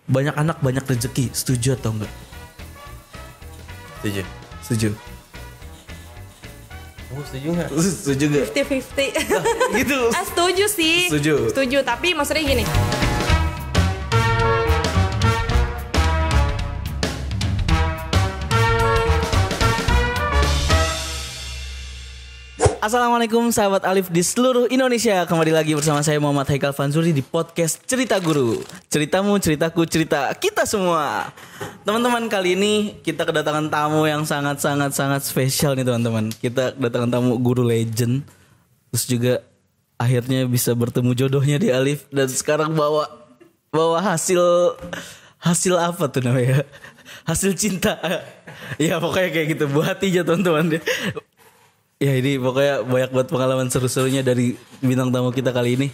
banyak anak banyak rezeki. Setuju atau enggak? Setuju. Kamu setuju nggak? Setuju enggak? 50-50. Gitu. Setuju sih. Setuju. Tapi maksudnya gini. Assalamualaikum sahabat Alif di seluruh Indonesia. Kembali lagi bersama saya Muhammad Haikal Fanzuri di podcast Cerita Guru. Ceritamu, ceritaku, cerita kita semua. Teman-teman, kali ini kita kedatangan tamu yang sangat spesial nih teman-teman. Kita kedatangan tamu guru legend. Terus juga akhirnya bisa bertemu jodohnya di Alif. Dan sekarang bawa hasil apa tuh namanya? Hasil cinta. Ya pokoknya kayak gitu. Buat hati aja teman-teman. Ya ini pokoknya banyak banget pengalaman seru-serunya dari bintang tamu kita kali ini.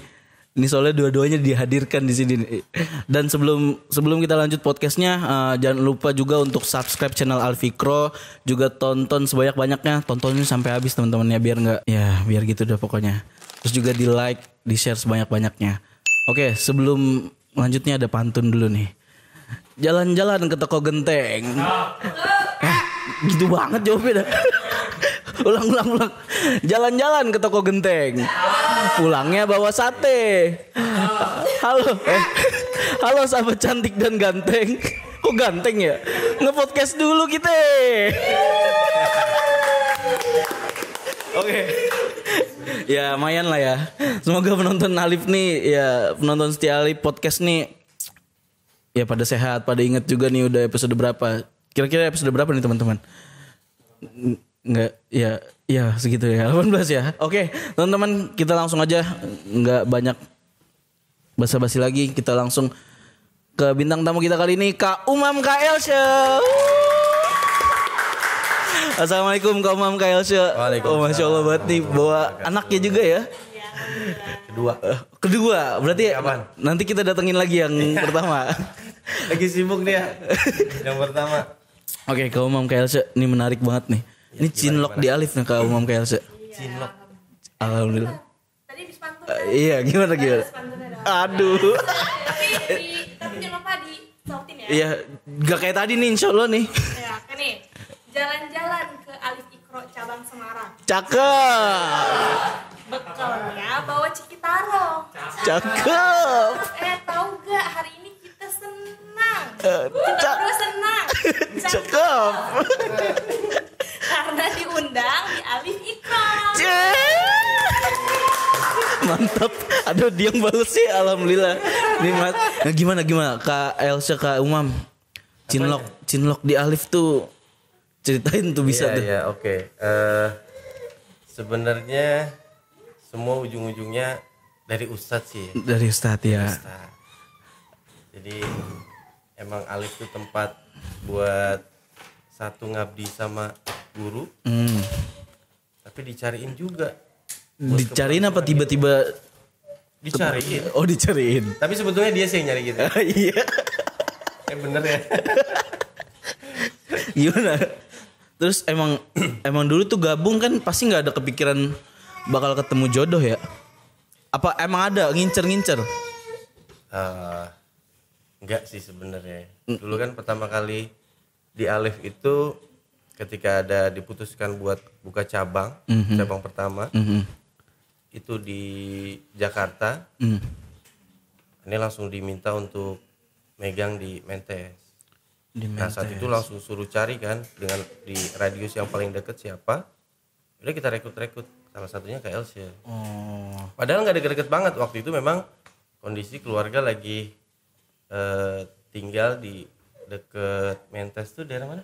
Ini soalnya dua-duanya dihadirkan di sini. Dan sebelum kita lanjut podcastnya, jangan lupa juga untuk subscribe channel Alfikro, juga tonton sebanyak-banyaknya, tontonnya sampai habis teman-teman ya, biar gitu deh pokoknya. Terus juga di like, di share sebanyak-banyaknya. Oke, sebelum lanjutnya ada pantun dulu nih. Jalan-jalan ke toko genteng. Gitu banget jawabnya dah. Ulang. Jalan-jalan ke toko genteng. Pulangnya bawa sate. Halo sahabat cantik dan ganteng. Kok ganteng ya? Nge-podcast dulu kita. Oke. Ya lumayan lah ya. Semoga penonton Alif nih, ya penonton setia Alif podcast nih, ya pada sehat, pada inget juga nih udah episode berapa. Kira-kira episode berapa nih teman-teman? Enggak, ya segitu ya, 18 ya. Oke, teman-teman, kita langsung aja, enggak banyak basa-basi lagi, kita langsung ke bintang tamu kita kali ini, Kak Umam Kak Elsha. Assalamualaikum Kak Umam Kak Elsha. Oh, Masya Allah banget nih, bawa anaknya juga ya. Kedua, berarti kapan? Nanti kita datengin lagi yang pertama. Lagi sibuk dia. Yang pertama. Oke, Kak Umam Kak Elsha, ini menarik banget nih. Ini cinlok di Alif nih Kak Umam Kak Elsha. Cinlok. Alhamdulillah. Tadi habis pantun. Iya, gimana? Aduh. Tapi jangan lupa disautin ya. Iya, gak kayak tadi nih insya Allah nih. Ya, kan nih. Jalan-jalan ke Alif Ikro cabang Semarang. Cakep. Bekalnya bawa Cikitaro. Cakep. Tahu gak hari ini kita senang. Kita berdua senang. Cakep. Karena diundang di Alif Ikro. Mantap. Aduh, dia yang bales sih, alhamdulillah. Nih, nah, gimana Kak Elsha, Kak Umam? Cinlok di Alif tuh ceritain tuh bisa tuh. Iya, oke. Sebenarnya semua ujung-ujungnya dari Ustadz sih. Dari Ustadz ya. Jadi emang Alif tuh tempat buat satu ngabdi sama guru. Tapi dicariin juga. Dicariin apa tiba-tiba? Dicariin. Oh, dicariin. Tapi sebetulnya dia sih yang nyari gitu. Iya. Bener ya. Gimana? Terus emang dulu tuh gabung kan pasti nggak ada kepikiran bakal ketemu jodoh ya? Apa emang ada ngincer? Enggak sih sebenarnya. Dulu kan pertama kali di Alif itu ketika ada diputuskan buat buka cabang pertama itu di Jakarta. Ini langsung diminta untuk megang di Mentes. Nah saat itu langsung suruh cari kan dengan di radius yang paling deket siapa. Udah kita rekrut salah satunya Kak Elsha. Padahal nggak deket-deket banget waktu itu, memang kondisi keluarga lagi tinggal di deket Mentes tuh daerah mana?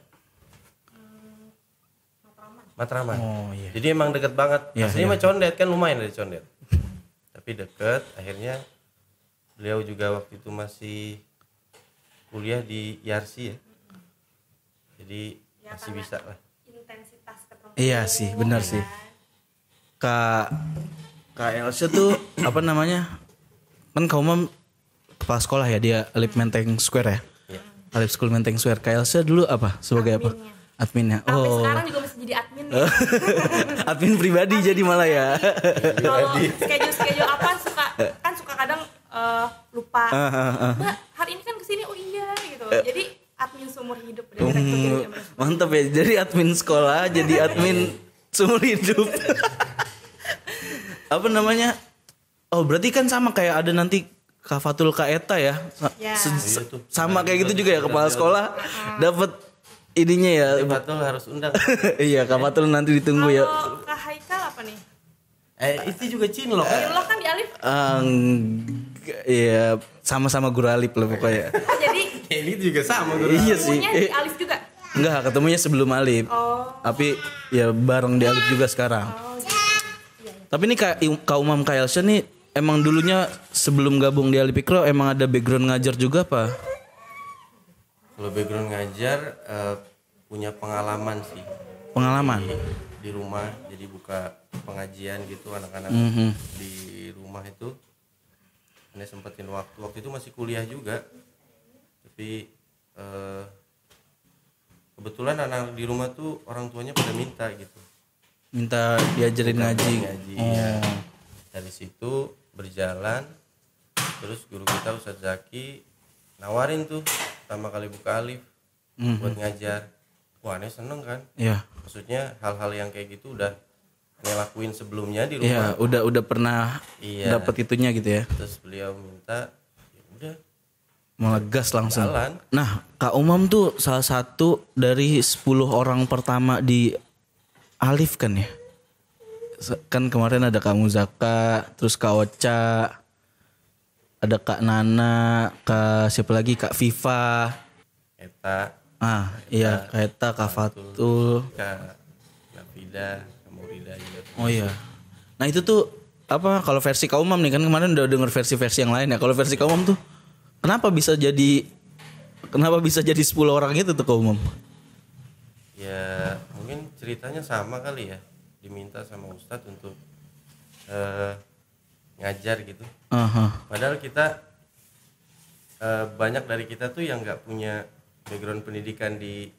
Matraman. Oh, iya. Jadi emang deket banget. Aslinya mah Condet kan, lumayan dari Condet. Tapi deket. Akhirnya beliau juga waktu itu masih kuliah di Yarsi ya. Jadi ya, masih bisa lah. Intensitas ketemu. Iya sih, benar sih. Kak Elsha tuh apa namanya? Kan Kak Umam kepala sekolah ya, dia Alif Menteng Square ya. Alif School Menteng Square. Kak Elsha dulu apa? Sebagai apa? Adminnya. Sampai sekarang juga masih jadi admin nih. Admin pribadi jadi malah ya. Kalau schedule apa suka kadang lupa. Mbak, hari ini kan kesini, oh iya iya gitu. Jadi admin seumur hidup dari rektor jadi jam 11. Mantap ya, jadi admin sekolah, jadi admin seumur hidup. Apa namanya? Oh berarti kan sama kayak ada nanti Kafatul Kaeta ya, Ya. sama kayak gitu juga ya, kepala sekolah dapat ininya ya. Betul harus undang. Iya, Kafatul nanti ditunggu ya. Kalau Kak Haikal apa nih? Itu juga Cinlok kan? Lo kan di Alif. Iya, sama-sama guru Alif lah pokoknya. Oh jadi Ini juga sama guru. Iya sih. ketemunya di Alif juga. Enggak, ketemunya sebelum Alif. Oh. Tapi ya bareng di Alif juga sekarang. Oh gitu. Tapi nih Kak Umam Kak Elsa nih emang dulunya sebelum gabung di Alif Ikro emang ada background ngajar juga apa? Kalau background ngajar punya pengalaman sih. Pengalaman? Di rumah jadi buka pengajian gitu anak-anak di rumah itu. Ini sempetin waktu itu masih kuliah juga. Tapi kebetulan anak di rumah tuh orang tuanya pada minta gitu. Minta diajarin ngaji. Ya. Dari situ berjalan terus guru kita Ustadz Zaki nawarin tuh pertama kali buka Alif buat ngajar. Wah, aneh seneng kan? Iya. Maksudnya hal-hal yang kayak gitu udah aneh lakuin sebelumnya di Iya, rumah. udah pernah Iya. dapat itunya gitu ya. Terus beliau minta, ya udah Malah gas langsung. jalan. Nah, Kak Umam tuh salah satu dari 10 orang pertama di Alif kan ya? Kan kemarin ada Kak Muzaka, terus Kak Ocha, ada Kak Nana, Kak siapa lagi? Kak Viva. Eta, Iya, Kak Eta, Kak Fatul. Kak Nafida, Kak Maurida juga. Oh iya. Nah itu tuh apa kalau versi Kak Umam nih kan kemarin udah denger versi-versi yang lain ya. Kalau versi Kak Umam tuh kenapa bisa jadi 10 orang itu tuh Kak Umam? Ya mungkin ceritanya sama kali ya, diminta sama Ustadz untuk ngajar gitu. Padahal kita banyak dari kita tuh yang nggak punya background pendidikan di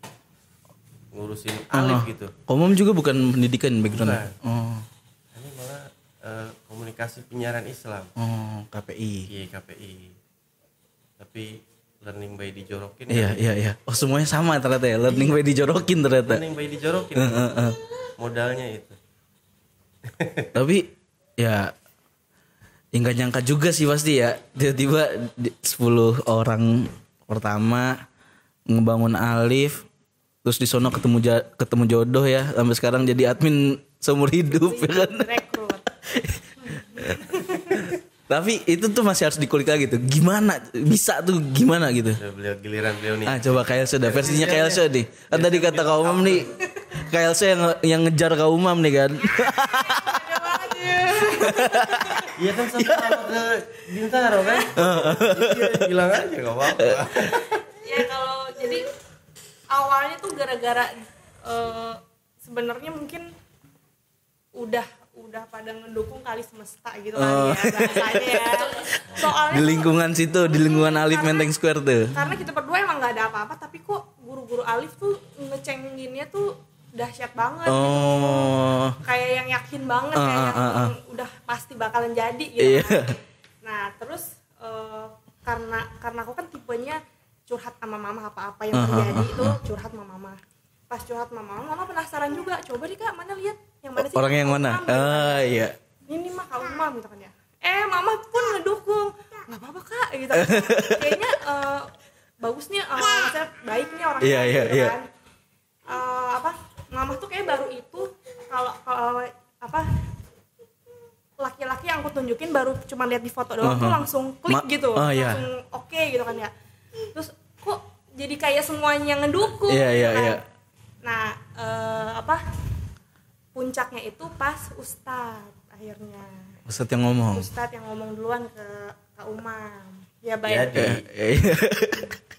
ngurusin Alif gitu. Kak Umam juga bukan pendidikan background. Bukan. Oh. Ini malah komunikasi penyiaran Islam. Oh, KPI. Iya, KPI. Tapi learning by dijorokin. Iya. Oh semuanya sama ternyata ya. Learning by dijorokin ternyata. Learning by dijorokin. Modalnya itu. Tapi ya nggak nyangka juga sih pasti ya. Tiba-tiba 10 orang pertama ngebangun Alif, terus di sono ketemu jodoh ya, sampai sekarang jadi admin seumur hidup ya kan. Rekrut. Tapi itu tuh masih harus dikulik lagi tuh. Gimana bisa tuh gimana gitu. Beliau giliran beliau nih. Coba Kak Elsa dah versinya Kak Elsa nih. Kan tadi kata Kak Umam nih, Kak Elsa yang ngejar Kak Umam nih kan. Iya kan sama ke Bintaro kan. Iya bilang aja enggak apa-apa. Ya kalau jadi awalnya tuh gara-gara sebenarnya mungkin udah pada ngedukung kali semesta gitu kali ya bahasanya ya. Soalnya Di lingkungan situ, di lingkungan Alif Menteng Square tuh. karena kita berdua emang nggak ada apa-apa, tapi kok guru-guru Alif tuh ngecenginginnya tuh dahsyat banget Oh. gitu. Kayak yang yakin banget kayak yang udah pasti bakalan jadi gitu kan. Nah terus karena aku kan tipenya curhat sama mama, apa-apa yang terjadi itu curhat sama mama. Pas curhat sama mama penasaran juga, coba deh Kak, mana lihat yang mana sih Orang yang Kak mana? Umam, gitu kan. Iya. Ini mah Kak Umam gitu kan ya. Mama pun ngedukung, nggak apa-apa Kak gitu kan. Kayaknya bagus nih, maksudnya baik nih orangnya Iya. gitu kan. Mama tuh kayak baru itu kalau laki-laki yang aku tunjukin baru cuma lihat di foto doang tuh langsung klik gitu, langsung oke gitu kan ya. Terus kok jadi kayak semuanya ngedukung Iya, gitu iya, kan. iya. Nah puncaknya itu pas Ustadz akhirnya. Ustadz yang ngomong. Ustadz yang ngomong duluan ke Kak Umam. Ya baik.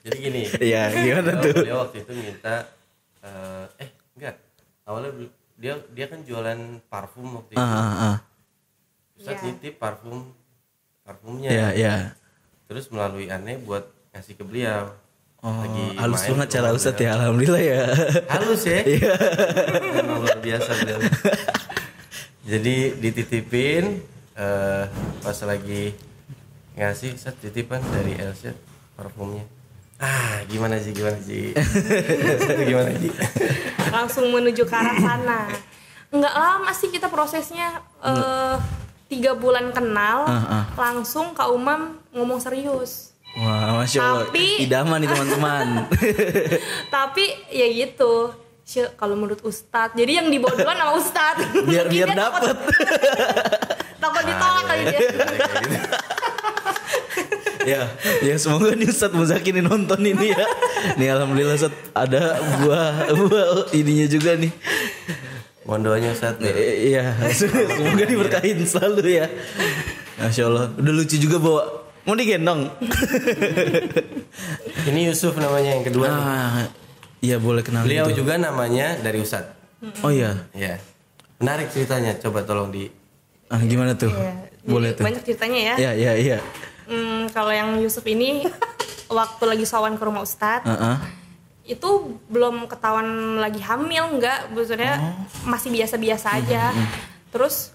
Jadi gini. Iya, gimana tuh? Beliau waktu itu minta enggak. Awalnya dia kan jualan parfum waktu itu. Ustadz nitip parfumnya. Iya. Terus melalui Aneh buat ngasih ke beliau. Halus banget cara Ustadz ya, alhamdulillah ya. Halus ya. Memang luar biasa beliau. Jadi dititipin pas lagi ngasih set titipan dari Elsa parfumnya. Gimana Ji? Gimana Ji? Langsung menuju ke arah sana. Nggak lama sih kita prosesnya, 3 bulan kenal, langsung Kak Umam ngomong serius. Wah, Masya Allah, idaman nih teman-teman. Tapi ya gitu, kalau menurut Ustadz, jadi yang dibawa duluan sama Ustadz. biar dapet. Takut ditolak kali dia. Ya semoga nih Ustadz Muzaki nih nonton ini ya. Nih alhamdulillah Ustadz ada buah ininya juga nih. Mohon doanya Ustadz. Iya, semoga diberkahin selalu ya. Masya Allah, udah lucu juga bawa. Mau digendong? Ini Yusuf namanya yang kedua. Iya boleh kenal. Beliau gitu. juga namanya dari Ustadz. Oh iya. Iya. Menarik ceritanya. Coba tolong di. Gimana tuh? Iya, Boleh tuh. banyak ceritanya ya. Iya. Kalau yang Yusuf ini waktu lagi sowan ke rumah Ustadz, itu belum ketahuan lagi hamil, enggak, maksudnya masih biasa-biasa aja. Terus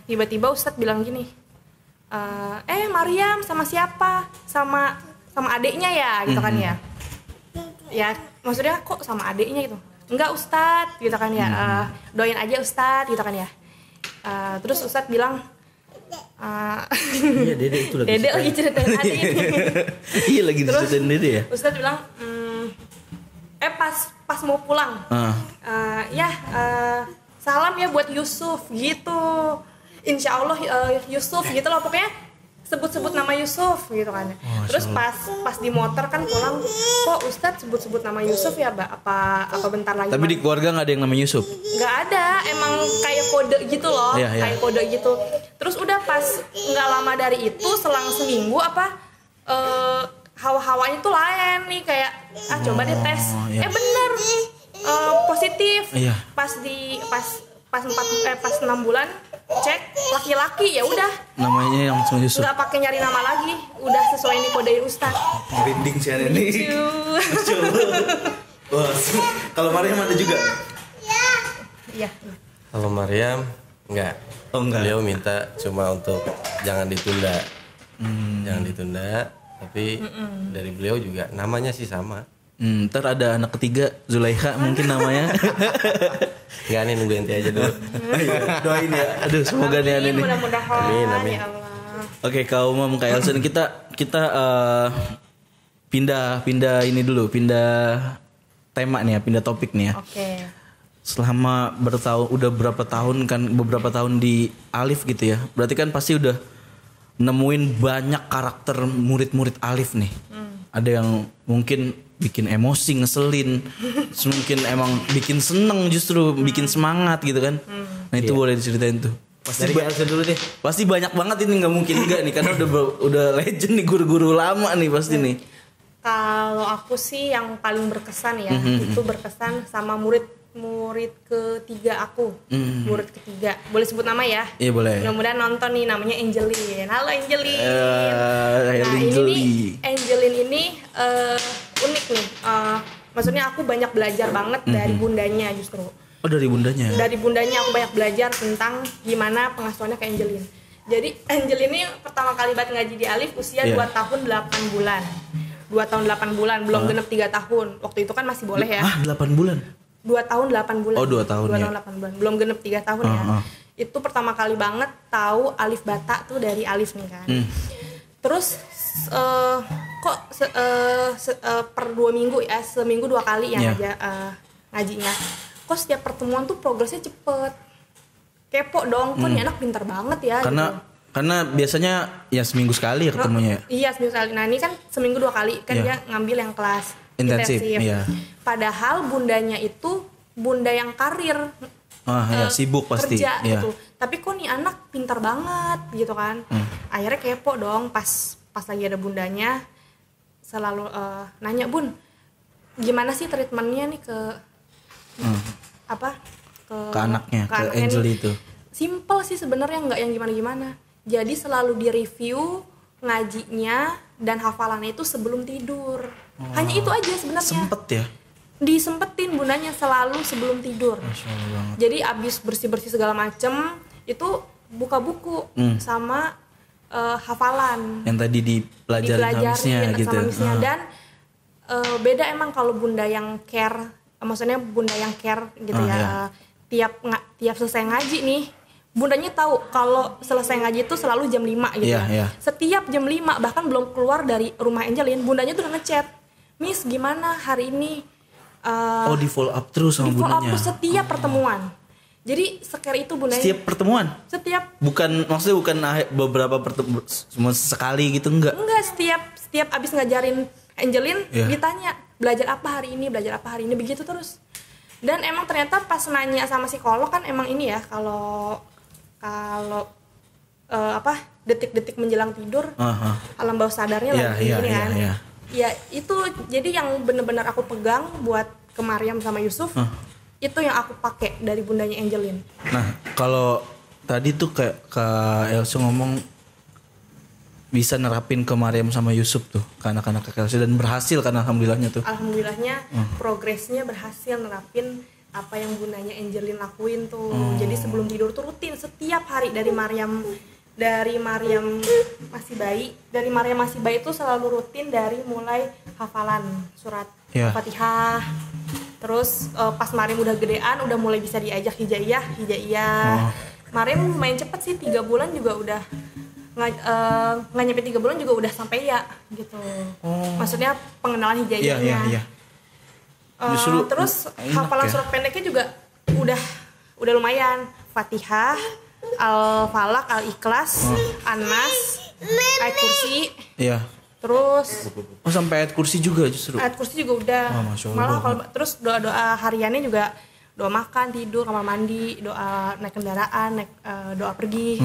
tiba-tiba Ustadz bilang gini, Maryam sama siapa? Sama adiknya ya, gitu kan ya. Ya maksudnya kok sama adiknya gitu? Enggak Ustadz, gitu kan ya. Doain aja Ustadz, gitu kan ya. Terus Ustadz bilang, iya Dede itu lagi ceritain adik ini. Iya lagi ceritain Dede ya. Ustadz bilang, pas mau pulang, salam ya buat Yusuf gitu. Insya Allah Yusuf gitu loh, pokoknya sebut-sebut nama Yusuf gitu kan. Terus pas di motor kan pulang, kok Ustadz sebut-sebut nama Yusuf ya, Mbak? Apa bentar lagi? Tapi di keluarga nggak ada yang namanya Yusuf? Nggak ada, emang kayak kode gitu loh, kayak kode gitu. Terus udah pas nggak lama dari itu, selang seminggu hawa-hawanya tuh lain nih, kayak coba deh tes, bener positif. Pas 6 bulan cek laki-laki, ya udah namanya yang langsung Yusuf, nggak pakai nyari nama lagi, udah sesuai nih kode Ustadz. Merinding sih ini. Kalau Maryam ada juga? Iya. Kalau Maryam enggak. Beliau minta cuma untuk jangan ditunda. Jangan ditunda, tapi dari beliau juga namanya sih sama. Ntar ada anak ketiga Zulaikha mungkin namanya. Enggak nih, nunggu nanti aja dulu. Doain ya. Aduh semoga nih ini. Mudah-mudahan. Amin. Ya Allah. Oke, Kak Umam, Kak Elsen, kita pindah ini dulu, pindah tema nih ya, pindah topik nih ya. Oke. Selama udah beberapa tahun di Alif gitu ya. Berarti kan pasti udah nemuin banyak karakter murid-murid Alif nih. Ada yang mungkin bikin emosi, ngeselin, mungkin emang bikin seneng, justru bikin semangat gitu kan. Nah itu boleh diceritain tuh. Pasti dari Elsa dulu deh. Pasti banyak banget ini, nggak mungkin enggak nih, karena udah legend nih, guru-guru lama nih pasti nih. Kalau aku sih yang paling berkesan ya, itu berkesan sama murid ketiga aku. Murid ketiga, boleh sebut nama ya? Iya boleh. Mudah-mudahan nonton nih, namanya Angelin. Halo Angelin. Nah ini nih Angelin ini unik nih. Maksudnya aku banyak belajar banget dari bundanya justru. Oh dari bundanya? Dari bundanya aku banyak belajar tentang gimana pengasuhannya ke Angelin. Jadi Angelin ini pertama kali banget ngaji di Alif usia 2 tahun 8 bulan. 2 tahun 8 bulan, belum genep 3 tahun. Waktu itu kan masih boleh ya. 8 bulan? 2 tahun 8 bulan. Oh 2 tahun 2 tahun 8 bulan. Belum genep 3 tahun ya. Itu pertama kali banget tahu alif bata tuh dari Alif nih kan. Terus per 2 minggu ya, seminggu 2 kali yang ngajinya. Kok setiap pertemuan tuh progresnya cepet. Kepo dong, kok nih anak pintar banget ya. Karena biasanya ya seminggu sekali ya ketemunya. Iya seminggu sekali. Nah ini kan seminggu 2 kali kan dia ngambil yang kelas intensif. Iya. Padahal bundanya itu bunda yang karir, sibuk pasti. Kerja gitu. Tapi kok nih anak pintar banget gitu kan. Akhirnya kepo dong, pas lagi ada bundanya selalu nanya, Bun, gimana sih treatmentnya nih ke anaknya, ke Angel nih. Itu. Simple sih sebenarnya, nggak yang gimana-gimana. Jadi selalu direview ngajinya dan hafalannya itu sebelum tidur. Hanya itu aja sebenarnya. Sempet ya? Disempetin bundanya selalu sebelum tidur. Jadi abis bersih-bersih segala macem itu buka buku sama hafalan. Yang tadi dipelajarin sama misnya gitu. Dan beda emang kalau bunda yang care, maksudnya bunda yang care gitu ya. Tiap selesai ngaji nih, bundanya tahu kalau selesai ngaji itu selalu jam 5 gitu. Setiap jam 5 bahkan belum keluar dari rumah Angelin, bundanya tuh udah ngechat, "Miss, gimana hari ini?" Di follow up terus sama bundanya. Di follow up terus setiap pertemuan. Jadi secare itu bundanya. Setiap pertemuan? Setiap. Maksudnya bukan beberapa pertemuan, cuma sekali gitu enggak? Enggak, setiap abis ngajarin Angelin ditanya belajar apa hari ini begitu terus. Dan emang ternyata pas nanya sama psikolog kan emang ini ya kalau detik-detik menjelang tidur alam bawah sadarnya lagi gini kan. Ya itu jadi yang benar-benar aku pegang buat ke Mariam sama Yusuf itu yang aku pakai dari bundanya Angelin. Nah kalau tadi tuh kayak Kak Elsa ngomong bisa nerapin ke Mariam sama Yusuf tuh ke anak-anak Kak Elsa dan berhasil kan alhamdulillahnya tuh. Alhamdulillahnya progresnya berhasil nerapin apa yang bundanya Angelin lakuin tuh. Jadi sebelum tidur tuh rutin setiap hari dari Mariam masih bayi itu selalu rutin dari mulai hafalan surat Fatihah. Terus pas Mariam udah gedean udah mulai bisa diajak hijaiyah. Mariam lumayan cepet sih 3 bulan juga udah nggak nyampe 3 bulan juga udah sampai ya gitu. Maksudnya pengenalan hijaiyahnya. Terus hafalan surat pendeknya juga udah lumayan. Fatihah, Al-Falaq, Al-Ikhlas, An-Nas, ayat kursi. Terus sampai ayat kursi juga justru. Ayat kursi juga udah. Malah kalau terus doa-doa hariannya juga doa makan, tidur, kamar mandi, doa naik kendaraan, doa pergi.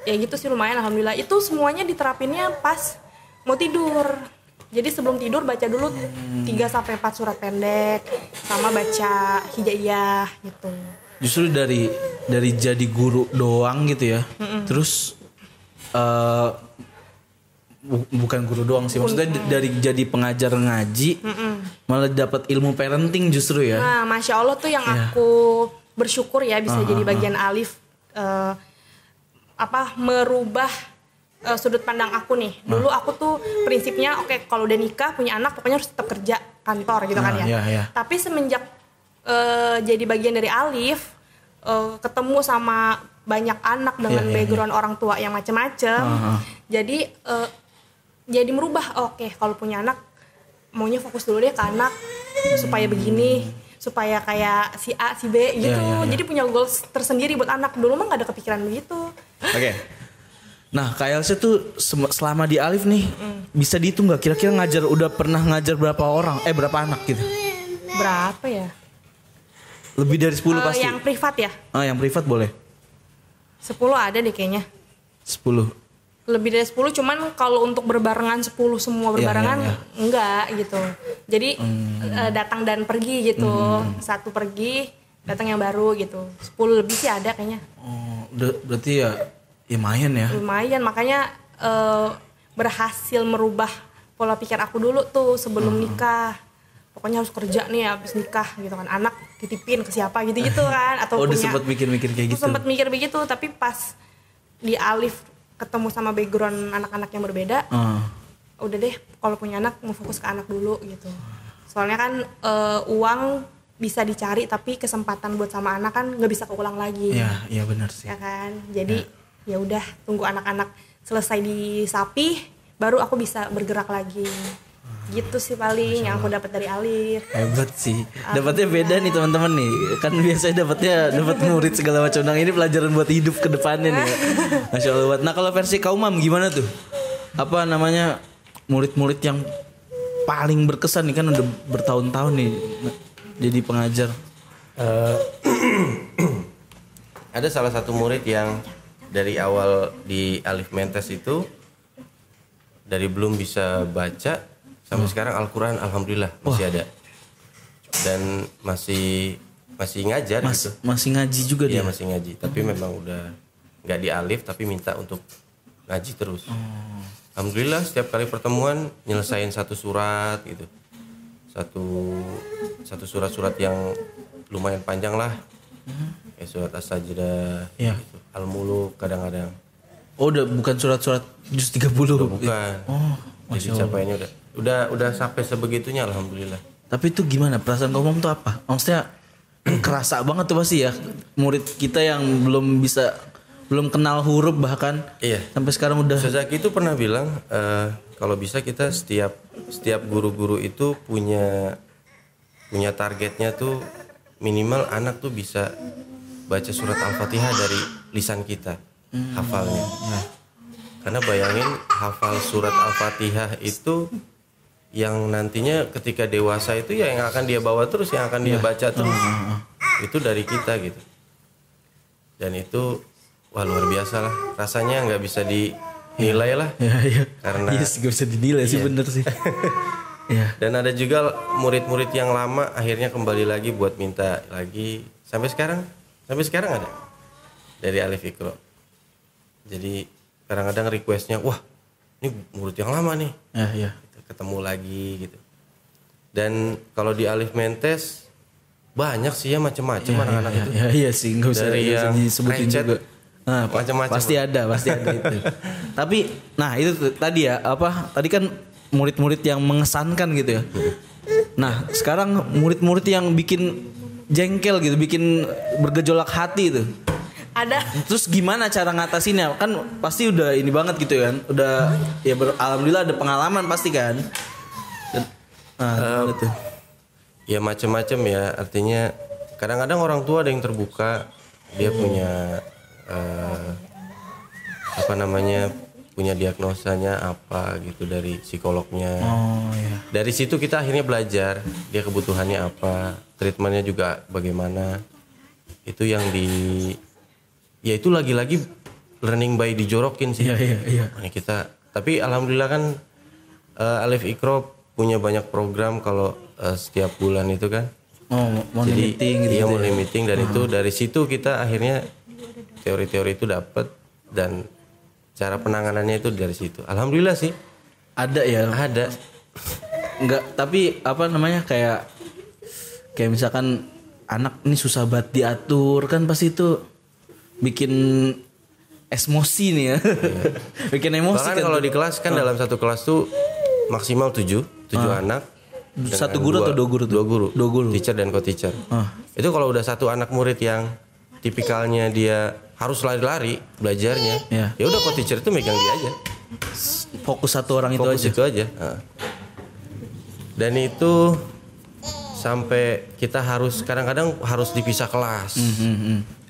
Ya gitu sih lumayan alhamdulillah. Itu semuanya diterapinnya pas mau tidur. Jadi sebelum tidur baca dulu 3-4 surat pendek sama baca hijaiyah gitu. Justru dari jadi guru doang gitu ya. Terus bukan guru doang sih, maksudnya dari jadi pengajar ngaji malah dapat ilmu parenting justru ya. Nah, Masya Allah tuh yang aku bersyukur ya bisa jadi bagian Alif merubah sudut pandang aku nih. Dulu aku tuh prinsipnya kalau udah nikah punya anak pokoknya harus tetap kerja kantor gitu kan ya. Tapi semenjak jadi bagian dari Alif, ketemu sama banyak anak dengan background orang tua yang macem-macem, jadi merubah. Kalau punya anak maunya fokus dulu deh ke anak supaya begini, supaya kayak si A, si B gitu. Jadi punya goals tersendiri buat anak. Dulu mah nggak ada kepikiran begitu. Nah, Kak Elsa tuh selama di Alif nih bisa dihitung nggak? Kira-kira udah pernah ngajar berapa orang? Berapa anak gitu? Berapa ya? Lebih dari 10 pasti. Yang privat ya? Yang privat boleh. 10 ada deh kayaknya. 10. Lebih dari 10, cuman kalau untuk berbarengan 10 semua berbarengan enggak gitu. Jadi datang dan pergi gitu. Satu pergi, datang yang baru gitu. 10 lebih sih ada kayaknya. Berarti ya lumayan ya. Lumayan, makanya berhasil merubah pola pikir aku dulu tuh sebelum nikah. Pokoknya harus kerja nih abis nikah gitu kan, anak titipin ke siapa gitu-gitu kan, atau udah sempat mikir-mikir kayak gitu. Sempat mikir begitu, tapi pas di Alif ketemu sama background anak-anak yang berbeda, udah deh kalau punya anak mau fokus ke anak dulu gitu. Soalnya kan uang bisa dicari tapi kesempatan buat sama anak kan nggak bisa keulang lagi. Iya benar sih. Ya kan, jadi ya udah tunggu anak-anak selesai disapih, baru aku bisa bergerak lagi. Gitu sih paling yang aku dapat dari Alif. Hebat sih. Dapatnya beda nih teman-teman nih. Kan biasanya dapat murid segala macam. Nah, ini pelajaran buat hidup ke depannya nih. Ya. Masya Allah. Nah, kalau versi Kak Umam gimana tuh? Apa namanya? Murid-murid yang paling berkesan nih, kan udah bertahun-tahun nih jadi pengajar. Ada salah satu murid yang dari awal di Alif Mentes itu dari belum bisa baca sampai sekarang Al-Quran alhamdulillah masih ada dan masih ngajar gitu. Masih ngaji juga dia. Iya masih ngaji, tapi memang udah nggak di Alif tapi minta untuk ngaji terus. Alhamdulillah setiap kali pertemuan nyelesain satu surat gitu, satu surat-surat yang lumayan panjang lah, kayak surat As-Sajdah, gitu. Al-Muluk kadang-kadang. Udah bukan surat-surat juz 30. Bukan. Jadi capainya udah Udah sampai sebegitunya alhamdulillah. Tapi itu gimana perasaan Kak Umam tuh apa? Maksudnya kerasa banget tuh pasti ya murid kita yang belum kenal huruf bahkan. Iya. Sampai sekarang udah. Sezaki itu pernah bilang kalau bisa kita setiap guru-guru itu punya targetnya tuh minimal anak tuh bisa baca surat Al-Fatihah dari lisan kita hafalnya. Karena bayangin hafal surat Al-Fatihah itu yang nantinya ketika dewasa itu ya yang akan dia bawa terus, yang akan dia baca terus. Itu dari kita gitu. Dan itu wah luar biasa lah. Rasanya nggak bisa dinilai lah. Iya. Karena yes, gak bisa dinilai sih, bener sih. Iya. Dan ada juga murid-murid yang lama akhirnya kembali lagi buat minta lagi. Sampai sekarang ada dari Alif Iqra. Jadi kadang-kadang requestnya, wah ini murid yang lama nih. Iya. Ketemu lagi gitu. Dan kalau di Alif Mentes banyak sih ya macam-macam anak-anak itu. Iya sih, nggak usah disebutin recet, juga. Nah, macam-macam. pasti ada itu. Tapi, nah itu tadi ya tadi kan murid-murid yang mengesankan gitu ya. Nah, sekarang murid-murid yang bikin jengkel gitu, bikin bergejolak hati itu. Ada. Terus gimana cara ngatasinnya? Kan pasti udah ini banget gitu kan. Udah ya alhamdulillah ada pengalaman pasti kan. Nah, gitu. Ya macam-macam ya. Artinya kadang-kadang orang tua ada yang terbuka, dia punya punya diagnosanya apa gitu dari psikolognya. Oh iya. Dari situ kita akhirnya belajar dia kebutuhannya apa, treatmentnya juga bagaimana. Itu yang ya itu lagi-lagi learning by dijorokin sih. Iya. Nah, kita tapi alhamdulillah kan Alif Iqra punya banyak program kalau setiap bulan itu kan. Oh, morning meeting gitu. Iya, morning meeting dan itu dari situ kita akhirnya teori-teori itu dapat dan cara penanganannya itu dari situ. Alhamdulillah sih. Ada ya? Ada. Enggak, tapi kayak misalkan anak ini susah banget diatur kan pasti itu bikin emosi nih ya. Bikin emosi. Bahkan kan kalau di kelas kan dalam satu kelas tuh maksimal 7 anak. Satu guru atau dua guru tuh? Dua guru. Teacher dan co-teacher. Itu kalau udah satu anak murid yang tipikalnya dia harus lari-lari belajarnya, ya udah co-teacher itu megang dia aja. Fokus satu orang Fokus itu aja. Dan itu sampai kita harus kadang-kadang harus dipisah kelas.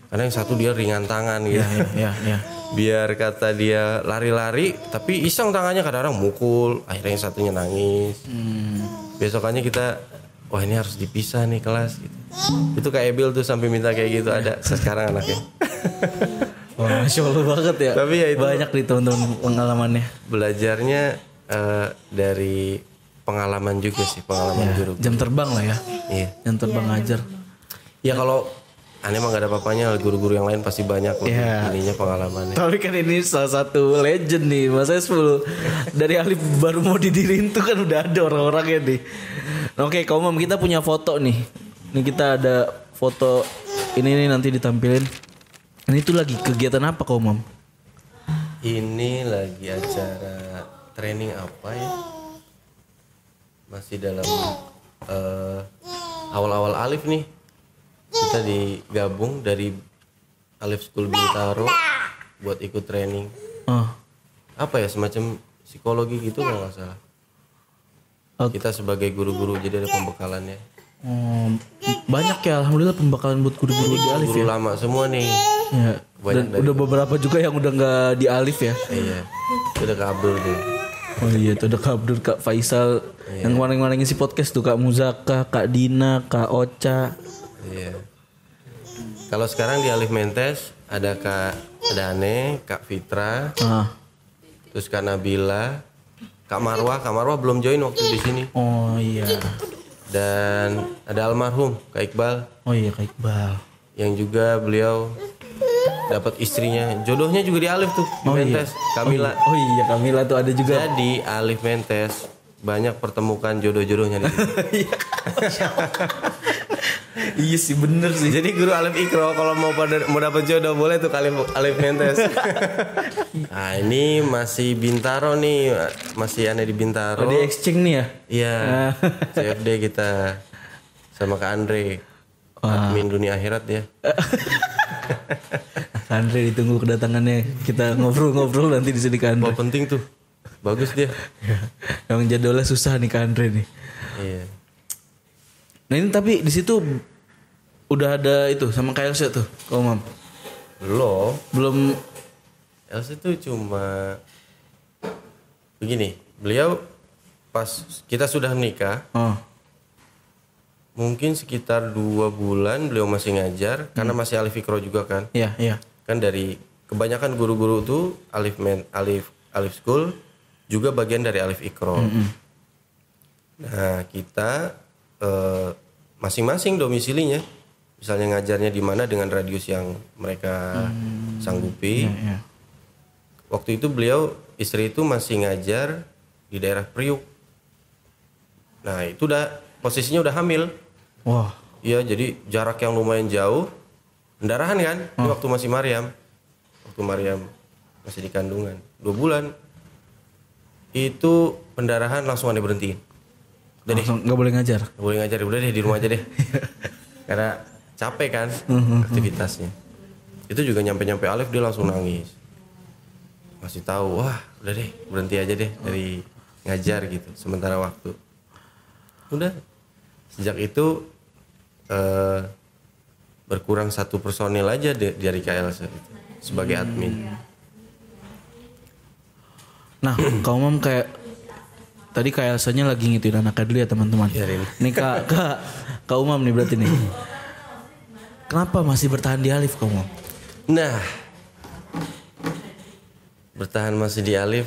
Karena yang satu dia ringan tangan gitu. Iya. Biar kata dia lari-lari tapi iseng tangannya, kadang-kadang mukul, akhirnya yang satunya nangis. Besokannya kita wah ini harus dipisah nih kelas gitu. Itu kayak Ebil tuh sampai minta kayak gitu ada sekarang anaknya. Wah, Masya Allah banget ya. Tapi ya itu banyak nih teman-teman pengalamannya. Belajarnya dari pengalaman juga sih, pengalaman guru. Jam terbang lah ya. Iya. Jam terbang ngajar. Ya kalau aneh mah gak ada apa-apanya, guru-guru yang lain pasti banyak ininya pengalamannya. Tapi kan ini salah satu legend nih, Mas Esful. Dari Alif baru mau didiriin tuh kan udah ada orang-orangnya nih. Oke, Kak Umam, kita punya foto nih. Ini kita ada foto ini nih nanti ditampilin. Ini tuh lagi kegiatan apa Kak Umam? Ini lagi acara training apa ya? Masih dalam awal-awal Alif nih. Kita digabung dari Alif School Bintaro buat ikut training. Apa ya, semacam psikologi gitu kalau nggak salah. Kita sebagai guru-guru jadi ada pembekalannya. Banyak ya alhamdulillah pembekalan buat guru-guru di Alif guru ya. lama semua nih. Ya. Dan udah beberapa juga yang udah nggak di Alif ya. Iya. Itu udah ke Abdul tuh. Oh iya, itu udah Kak Abdul, Kak Faisal, yang kemarin-kemarin ngisi podcast tuh, Kak Muzaka, Kak Dina, Kak Ocha. Iya. Kalau sekarang di Alif Mentes ada Kak Dane, Kak Fitra, terus Kak Nabila, Kak Marwah. Kak Marwah belum join waktu di sini. Oh iya. Dan ada almarhum Kak Iqbal. Oh iya, Kak Iqbal. Yang juga beliau dapat istrinya, jodohnya juga di Alif tuh, di Mentes. Kamila. Oh iya, Kamila tuh ada juga. Jadi Alif Mentes banyak pertemukan jodoh-jodohnya di sini. Iya sih bener sih. Jadi guru Alif Ikro kalau mau dapat jodoh boleh tuh Alif Mentes. Nah ini masih Bintaro nih, masih aneh di Bintaro. Di exchange nih ya? Iya. CFD kita sama Kak Andre. Admin dunia akhirat ya. Kak Andre ditunggu kedatangannya. Kita ngobrol-ngobrol nanti di sini Kak Andre. Wah penting tuh. Bagus dia. Yang jadwalnya susah nih Kak Andre nih. Iya. Nah ini tapi di situ udah ada itu sama Kak Elsa tuh, Kak Umam. Belum. Elsa tuh cuma begini. Beliau pas kita sudah menikah. Mungkin sekitar 2 bulan beliau masih ngajar karena masih Alif Ikro juga kan. Iya. Kan dari kebanyakan guru-guru tuh Alif School juga bagian dari Alif Ikro. Nah, kita masing-masing domisilinya. Misalnya ngajarnya di mana dengan radius yang mereka sanggupi. Iya. Waktu itu beliau istri itu masih ngajar di daerah Priuk. Nah, itu posisinya udah hamil. Wah. Iya, jadi jarak yang lumayan jauh. Pendarahan kan? Ini waktu masih Maryam. Waktu Maryam masih di kandungan. 2 bulan. Itu pendarahan langsung ada berhentiin. Udah Langsung gak boleh ngajar. Gak boleh ngajar, udah deh di rumah aja deh. Karena capek kan aktivitasnya. Itu juga nyampe Alif dia langsung nangis. Masih tahu, wah udah deh berhenti aja deh dari ngajar gitu sementara waktu. Udah. Sejak itu berkurang 1 personil aja dari KLS sebagai admin. Nah, Kak Umam kayak tadi Kak Elsanya lagi ngituin anaknya dulu ya teman-teman. Nih Kak Umam nih berarti nih. Kenapa masih bertahan di Alif Kak Umam? Nah, bertahan masih di Alif.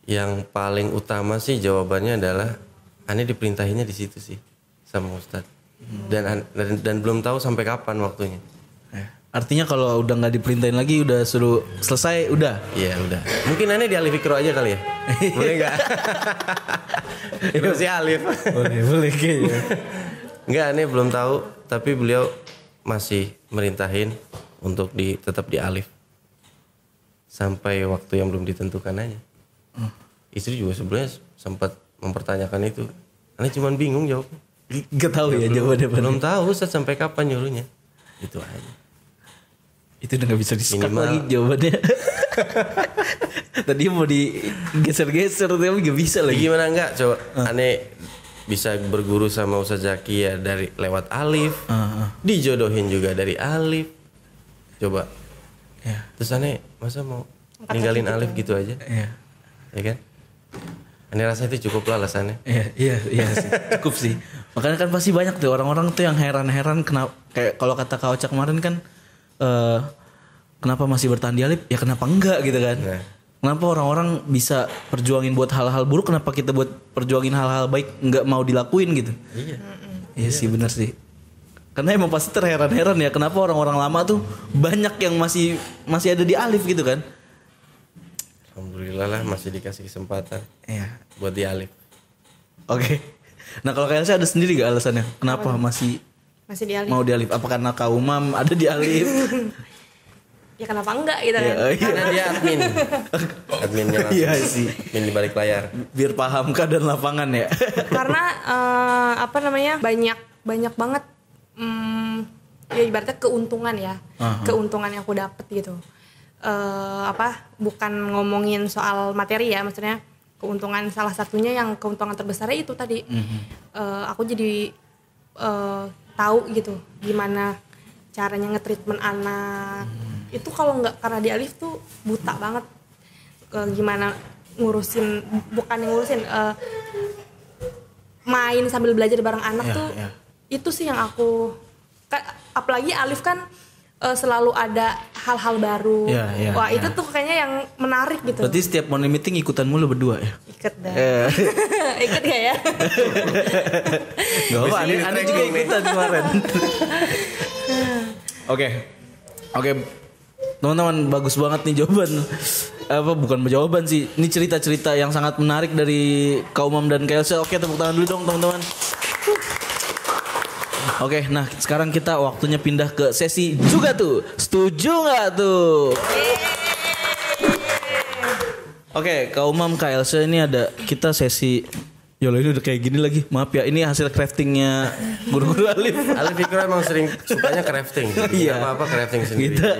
Yang paling utama sih jawabannya adalah aneh diperintahinnya di situ sih sama Ustadz. Dan belum tahu sampai kapan waktunya. Artinya kalau udah nggak diperintahin lagi udah suruh selesai udah. Iya udah. Mungkin aneh di Alif Ikro aja kali ya. Boleh nggak? Masih Alif. Boleh kayaknya. Enggak, aneh belum tahu. Tapi beliau masih merintahin untuk tetap di Alif sampai waktu yang belum ditentukan aja. Istri juga sebenarnya sempat mempertanyakan itu. Aneh cuman bingung jawabnya. Gak tahu ya jawabannya. Belum tahu Ustaz sampai kapan nyuruhnya. Itu aja. Itu udah gak bisa di-skip lagi jawabannya. Tadi mau digeser-geser tapi gak bisa lagi. Gimana enggak coba aneh bisa berguru sama Ustaz Zaki ya dari lewat Alif. Dijodohin juga dari Alif. Coba. Ya. Terus aneh masa mau ninggalin Alif gitu aja? Iya. Ya kan? Aneh rasa itu cukup lah alasannya. Iya sih, cukup sih. Makanya kan pasti banyak tuh orang-orang tuh yang heran-heran kenapa kayak kalau kata Kak Ocha kemarin kan kenapa masih bertahan di Alif? Ya kenapa enggak gitu kan? Nah. Kenapa orang-orang bisa perjuangin buat hal-hal buruk, kenapa kita buat perjuangin hal-hal baik enggak mau dilakuin gitu? Iya. Iya sih benar sih. Karena emang pasti terheran-heran ya kenapa orang-orang lama tuh banyak yang masih ada di Alif gitu kan? Alhamdulillah lah masih dikasih kesempatan. Iya. Buat di Alif. Oke. Nah kalau kalian ada sendiri gak alasannya kenapa masih di Alif? Mau di Alif? Apa karena Kak Umam ada di Alif? Ya kenapa enggak gitu kan? Karena dia admin. Adminnya langsung. Iya sih. Admin di balik layar. Biar paham keadaan lapangan ya. Karena banyak banget ya ibaratnya keuntungan ya. Keuntungan yang aku dapet gitu. Bukan ngomongin soal materi ya, maksudnya keuntungan salah satunya yang keuntungan terbesarnya itu tadi. Aku jadi tahu gitu gimana caranya nge-treatment anak. Itu kalau nggak karena di Alif tuh buta banget gimana main sambil belajar bareng anak tuh. Itu sih yang aku apalagi Alif kan selalu ada hal-hal baru. Wah itu tuh kayaknya yang menarik gitu. Berarti setiap morning meeting ikutan mulu berdua ya? Ikut dah. Ikut gak ya? Gak apa, aneh juga ikutan kemarin. Oke. Teman-teman bagus banget nih jawaban. Bukan jawaban sih. Ini cerita-cerita yang sangat menarik dari Kak Umam dan Kak Elsa. Oke, tepuk tangan dulu dong teman-teman. Oke, nah sekarang kita waktunya pindah ke sesi juga tuh. Setuju nggak tuh? Oke, Kak Umam, Kak Elsa, ini ada kita sesi. Yolah, ini udah kayak gini lagi. Maaf ya, ini hasil craftingnya guru-guru Alif. Alif Fikro emang sering sukanya crafting. Iya. Apa crafting sendiri. Kita.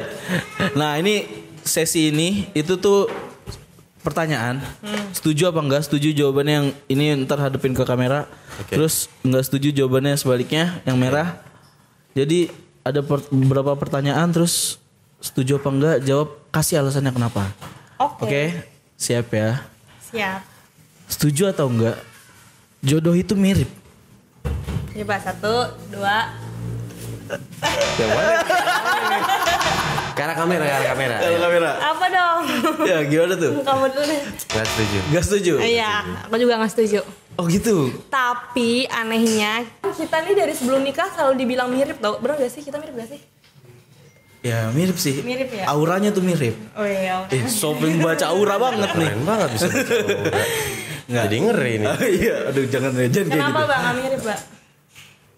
Nah, ini sesi ini itu tuh pertanyaan. Setuju apa enggak? Setuju jawabannya yang ini ntar hadapin ke kamera. Oke. Terus enggak setuju jawabannya sebaliknya yang merah. Jadi ada beberapa pertanyaan terus setuju apa enggak jawab, kasih alasannya kenapa. Oke. Siap ya. Siap. Setuju atau enggak? Jodoh itu mirip. Coba 1, 2. Yang mana? Ke arah kamera. Kamera. Apa dong? Ya gimana tuh? Kamu dulu deh. Nggak setuju. Gak setuju? Iya, aku juga gak setuju. Oh gitu. Tapi anehnya kita nih dari sebelum nikah selalu dibilang mirip tau. Bener gak sih? Kita mirip gak sih? Ya mirip sih. Mirip ya? Auranya tuh mirip. Oh iya. Shopping baca aura banget nih. Keren banget bisa baca aura. Jadi ngeri nih. Iya, aduh jangan kayak Kenapa gitu. bang? Gak mirip bang?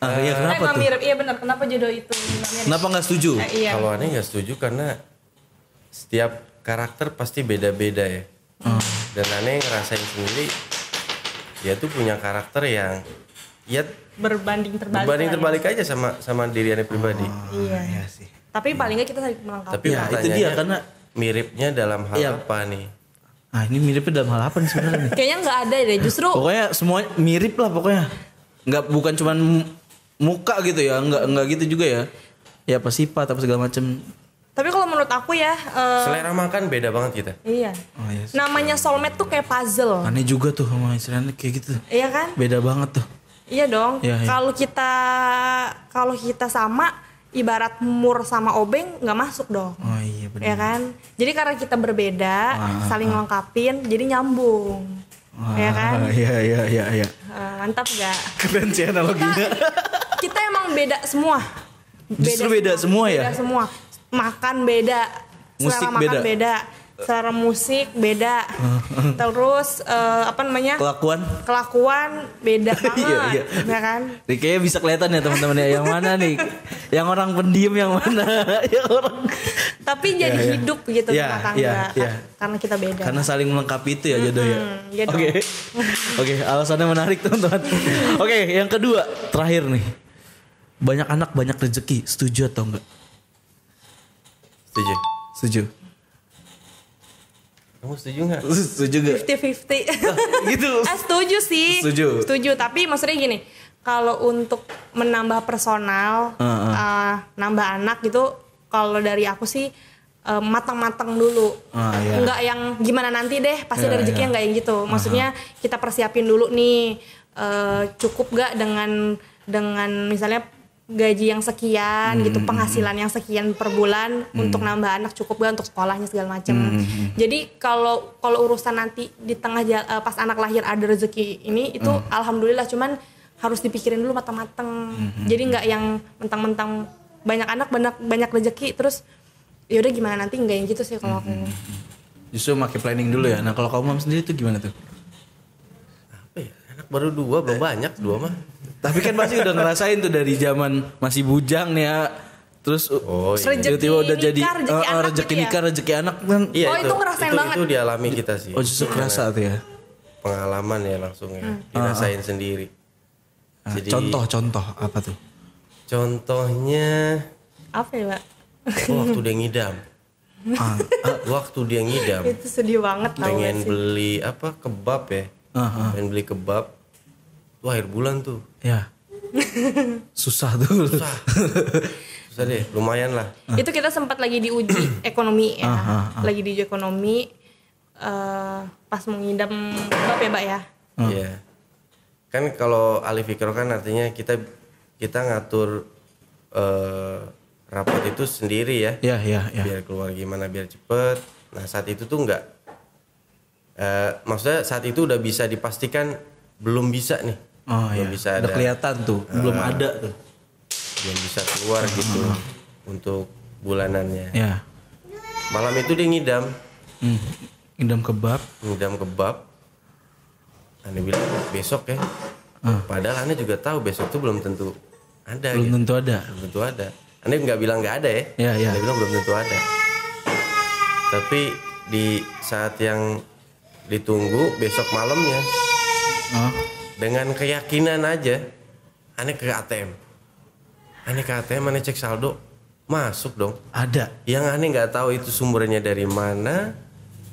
Iya kenapa Gak tuh? mirip, iya benar. Kenapa jodoh itu gak mirip? Kenapa nggak setuju? Iya. Kalau aneh nggak setuju karena setiap karakter pasti beda-beda ya. Dan aneh ngerasain sendiri dia tuh punya karakter yang ya Berbanding terbalik. berbanding terbalik aja sama diri aneh pribadi. Iya. Iya sih. Tapi paling gak kita saling melengkapi. Tapi Ya, itu pertanyaannya dia, karena- miripnya dalam hal Iya. apa nih? Ah ini miripnya dalam hal apa nih sebenarnya nih? Kayaknya nggak ada deh. Justru Pokoknya semua mirip lah pokoknya. Nggak bukan cuman muka gitu ya, nggak gitu juga ya. Ya apa sifat apa segala macam. tapi kalau menurut aku ya, Selera makan beda banget kita. iya. Oh iya. Sih. Namanya soulmate tuh kayak puzzle. Aneh juga tuh sama istilahnya kayak gitu. Iya kan? Beda banget tuh. Iya dong. Iya, iya. Kalau kita sama, ibarat mur sama obeng nggak masuk dong. Oh iya benar. Ya kan? Jadi karena kita berbeda, saling melengkapin, jadi nyambung. Ya kan? Iya. Mantap gak? Keren sih analoginya. Kita emang beda semua. Justru beda semua ya? Beda semua. Makan beda, Musik selera makan beda, selera musik beda. Terus apa namanya? Kelakuan beda banget. Iya. Ya kan? Nih, kayaknya bisa kelihatan ya teman-teman ya yang mana nih? Yang orang pendiam yang mana? Yang orang Tapi jadi Iya. hidup gitu Iya, rumah tangga iya. karena kita beda. karena saling melengkapi itu ya jodoh ya. iya dong. Oke, alasannya menarik teman-teman. Oke, yang kedua, terakhir nih. Banyak anak banyak rezeki, setuju atau enggak? Setuju. Setuju. Kamu setuju nggak? Setuju enggak? 50-50. Gitu. Setuju sih. Setuju. Tapi maksudnya gini, kalau untuk menambah personal, nambah anak gitu, kalau dari aku sih matang-matang dulu. Iya. Nggak yang gimana nanti deh, pasti Iya, ada rezekinya nggak yang gitu. Maksudnya kita persiapin dulu nih, cukup gak dengan misalnya gaji yang sekian gitu, penghasilan yang sekian per bulan untuk nambah anak, cukup gak untuk sekolahnya segala macam. Jadi kalau urusan nanti di tengah pas anak lahir ada rezeki ini itu alhamdulillah, cuman harus dipikirin dulu matang-matang. Jadi nggak yang mentang-mentang banyak anak banyak rezeki terus ya udah gimana nanti, nggak yang gitu sih kalau aku. Justru pakai planning dulu ya. Nah, kalau kamu sendiri tuh gimana tuh? Apa ya? Anak baru 2 belum banyak 2 mah. Tapi kan pasti udah ngerasain tuh dari zaman masih bujang nih ya. Terus Oh iya. Rezeki tiba-tiba udah nikah, jadi rezeki anak rezeki gitu ya? nikah, rezeki anak kan. Iya, Oh, itu ngerasain banget. Itu dialami kita sih. Oh, justru kerasa tuh ya. Pengalaman ya langsung ya. Dirasain sendiri. Nah, contoh apa tuh? Contohnya Apa ya, Mbak? waktu dia ngidam. Waktu dia ngidam. Itu sedih banget tau Pengen gak sih? beli apa kebab ya. Pengen beli kebab. Tuh akhir bulan tuh. Ya. Susah tuh. Susah deh, lumayan lah. Itu kita sempat lagi diuji ekonomi ya. Lagi diuji ekonomi pas mengidam kebab ya, Mbak ya. Iya. Kan kalau Alif Fikro kan artinya kita ngatur rapat itu sendiri ya. Iya. Biar keluar gimana biar cepet. Nah saat itu tuh enggak. Maksudnya saat itu udah bisa dipastikan belum bisa nih. Oh belum iya. bisa Udah ada. kelihatan tuh, belum ada tuh. Belum bisa keluar gitu untuk bulanannya. Ya. Malam itu dia ngidam Ngidam kebab. Aneh bilang besok ya. Padahal Aneh juga tahu besok tuh belum tentu ada. Belum gitu. tentu ada. Belum tentu ada. Aneh nggak bilang nggak ada ya. Iya, iya. Aneh bilang belum tentu ada. Tapi di saat yang ditunggu besok malamnya, Oh. dengan keyakinan aja, aneh ke ATM. Aneh ke ATM, aneh cek saldo, masuk dong. Ada. Yang aneh nggak tahu itu sumbernya dari mana.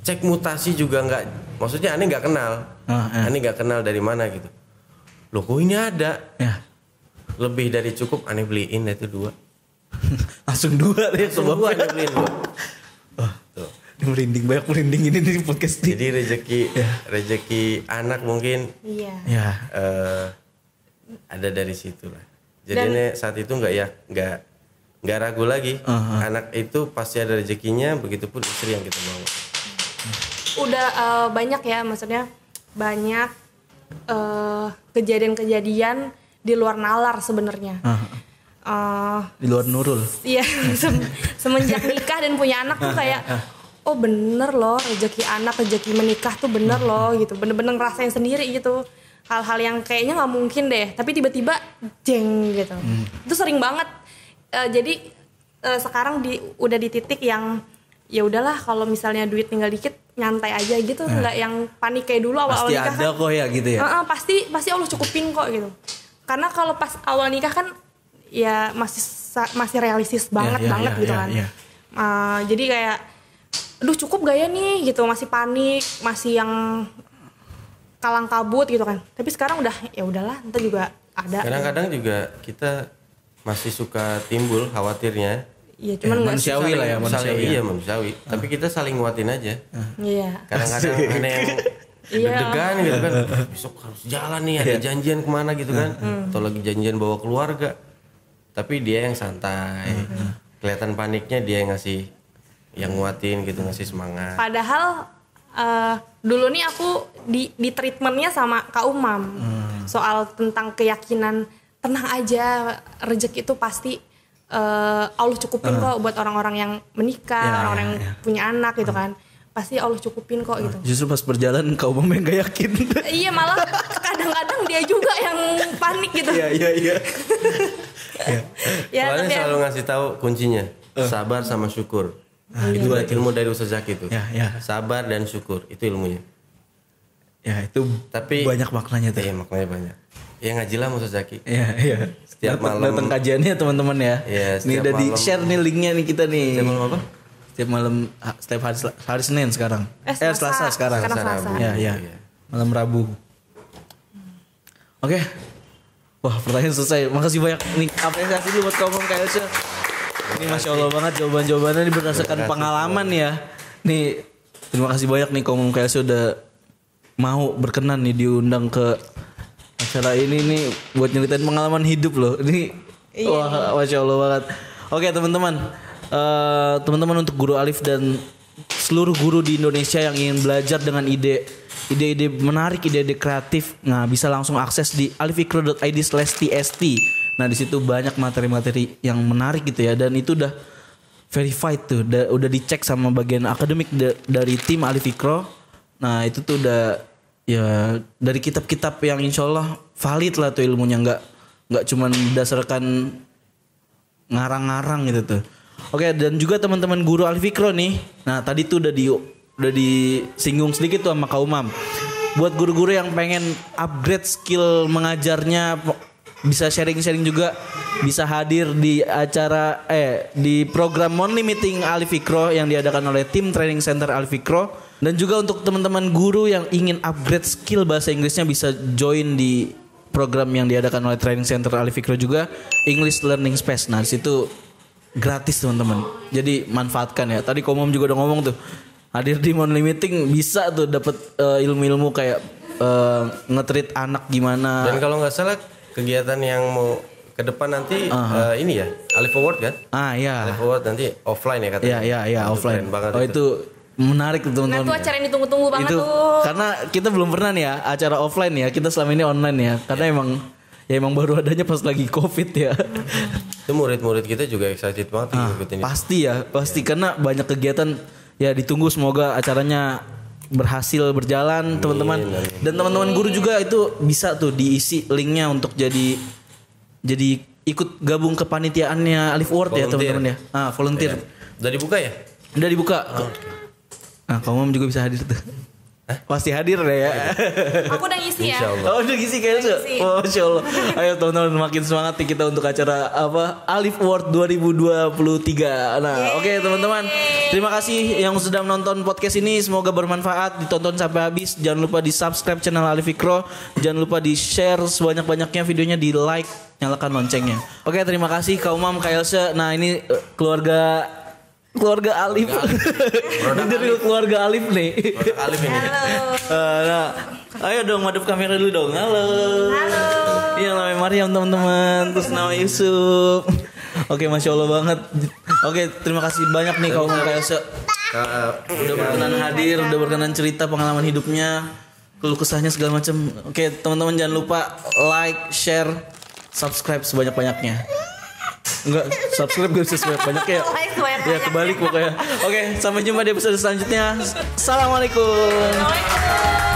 Cek mutasi juga nggak, maksudnya aneh nggak kenal. Aneh nggak kenal dari mana gitu. Loh kok ini ada? Ya. Lebih dari cukup, aneh beliin itu 2. Langsung 2 deh Langsung 2 aneh beliin 2. Tuh. Ini merinding, banyak merinding ini di podcast ini. Jadi rezeki anak mungkin Iya. Ya. ada dari situ lah. Jadi aneh saat itu nggak ragu lagi. Anak itu pasti ada rezekinya, begitupun istri yang kita mau. Udah banyak ya, maksudnya banyak kejadian-kejadian di luar nalar sebenarnya. Di luar Nurul. Iya, semenjak nikah dan punya anak tuh kayak oh bener loh rezeki anak, rezeki menikah tuh bener loh gitu, bener-bener ngerasain sendiri gitu hal-hal yang kayaknya nggak mungkin deh, tapi tiba-tiba jeng gitu. Itu sering banget. Jadi sekarang udah di titik yang ya udahlah, kalau misalnya duit tinggal dikit nyantai aja gitu, nggak yang panik kayak dulu awal-awal Pasti nikah ada kan. kok ya gitu ya. Pasti Allah cukupin kok gitu. Karena kalau pas awal nikah kan ya masih realistis banget gitu kan. Jadi kayak aduh cukup gak ya nih gitu, masih panik, masih yang kalang kabut gitu kan. Tapi sekarang udah ya udahlah, ntar juga ada. Kadang-kadang juga kita masih suka timbul khawatirnya. Iya, cuman nggak manusiawi lah ya, manusiawi. Iya manusiawi. Tapi kita saling nguatin aja. Iya. Kadang-kadang ada yang deg-degan gitu kan. Besok harus jalan nih, ada janjian kemana gitu kan. Atau lagi janjian bawa keluarga. Tapi dia yang santai. Kelihatan paniknya dia yang ngasih, yang nguatin gitu, ngasih semangat. Padahal dulu nih aku di treatmentnya sama Kak Umam soal tentang keyakinan, tenang aja, rezeki itu pasti Allah cukupin kok buat orang-orang yang menikah, orang-orang yang punya anak gitu kan, pasti Allah cukupin kok gitu. Justru pas berjalan Kak Umam yang gak yakin. Iya, malah kadang-kadang dia juga yang panik gitu. Iya. Ya, Soalnya tapi selalu ngasih tahu kuncinya, sabar sama syukur. Itu ilmu dari Ustaz Zaki itu. Ya. Sabar dan syukur, itu ilmunya. Ya itu Tapi banyak maknanya tuh. Iya, maknanya banyak. Ya ngaji lah Ustaz Zaki. Iya. Setiap malam datang kajiannya teman-teman ya. Iya, Nih setiap udah di malam. share nih linknya nih kita nih. Setiap malam apa? Setiap hari Senin sekarang. Selasa sekarang. Selasa. Iya. Malam Rabu. Oke. Wah, pertanyaan selesai. Makasih banyak nih, apresiasi dulu buat kaum Kak Elsa. Ini Masya Allah banget jawaban-jawabannya ini berdasarkan pengalaman ya. Nih terima kasih banyak nih kaum Kak Elsa udah mau berkenan nih diundang ke acara ini nih buat nyeritain pengalaman hidup loh. Ini wah Masya Allah banget. Oke teman-teman, teman-teman untuk guru alif dan seluruh guru di Indonesia yang ingin belajar dengan ide-ide menarik, ide-ide kreatif, nah bisa langsung akses di alifikro.id/tst. Nah di situ banyak materi-materi yang menarik gitu ya, dan itu udah verified tuh, udah dicek sama bagian akademik dari tim Alifikro. Nah itu tuh udah ya dari kitab-kitab yang insya Allah valid lah tuh ilmunya, nggak cuman berdasarkan ngarang-ngarang gitu tuh. Oke, dan juga teman-teman guru Alifikro nih. Nah tadi tuh udah disinggung sedikit tuh sama Kak Umam. Buat guru-guru yang pengen upgrade skill mengajarnya, bisa sharing-sharing juga, bisa hadir di acara di program Monthly Meeting Alifikro yang diadakan oleh tim Training Center Alifikro. Dan juga untuk teman-teman guru yang ingin upgrade skill bahasa Inggrisnya bisa join di program yang diadakan oleh Training Center Alifikro juga, English Learning Space. Nah, di situ gratis teman-teman. Jadi manfaatkan ya. Tadi Komom juga udah ngomong tuh, hadir di Monthly Meeting bisa tuh dapat ilmu-ilmu kayak nge-treat anak gimana. Dan kalau nggak salah kegiatan yang mau ke depan nanti ini ya, Alif Award kan? Iya. Alif Award nanti offline ya katanya. Iya, offline. Keren banget itu menarik tuh teman-teman. Nah itu acara yang ditunggu-tunggu banget Itu tuh. karena kita belum pernah nih ya acara offline ya. Kita selama ini online ya. Karena emang baru adanya pas lagi Covid ya. Itu murid-murid kita juga excited banget ngikutin itu. Pasti karena banyak kegiatan ya, ditunggu, semoga acaranya berhasil berjalan teman-teman. Dan teman-teman guru juga itu bisa tuh diisi linknya untuk jadi ikut gabung ke panitiaannya Alif Award ya Volunteer. teman-teman ya. Volunteer. Udah dibuka ya? Udah dibuka. Nah, kamu juga bisa hadir tuh. Pasti hadir deh ya. Aku udah ngisi ya. Insya Allah. Oh udah ngisi kayaknya. ngisi. Masya Allah. Ayo teman-teman makin semangat nih kita untuk acara Alif Award 2023. Nah oke teman-teman. Terima kasih yang sudah menonton podcast ini. Semoga bermanfaat. Ditonton sampai habis. Jangan lupa di subscribe channel Alif Fikro. Jangan lupa di share sebanyak-banyaknya videonya. Di like. Nyalakan loncengnya. Oke terima kasih Kak Umam, Kak Elsa. Nah ini keluarga Alif. Dari keluarga Alif nih. Alif ini. Halo. Ayo dong madep kamera dulu dong. Halo. Halo. Iya namanya Mariam teman-teman. Terus nama Yusuf. Oke Masya Allah banget. Oke terima kasih banyak nih Kak Umam, Kak Elsa. Udah berkenan hadir. Udah berkenan cerita pengalaman hidupnya, keluh kesahnya segala macam. Oke teman-teman jangan lupa like, share, subscribe sebanyak-banyaknya. Enggak, subscribe gak bisa sebanyak-banyaknya ya. Like sebanyak-banyaknya. Ya kebalik pokoknya. Oke, sampai jumpa di episode selanjutnya. Assalamualaikum. Assalamualaikum.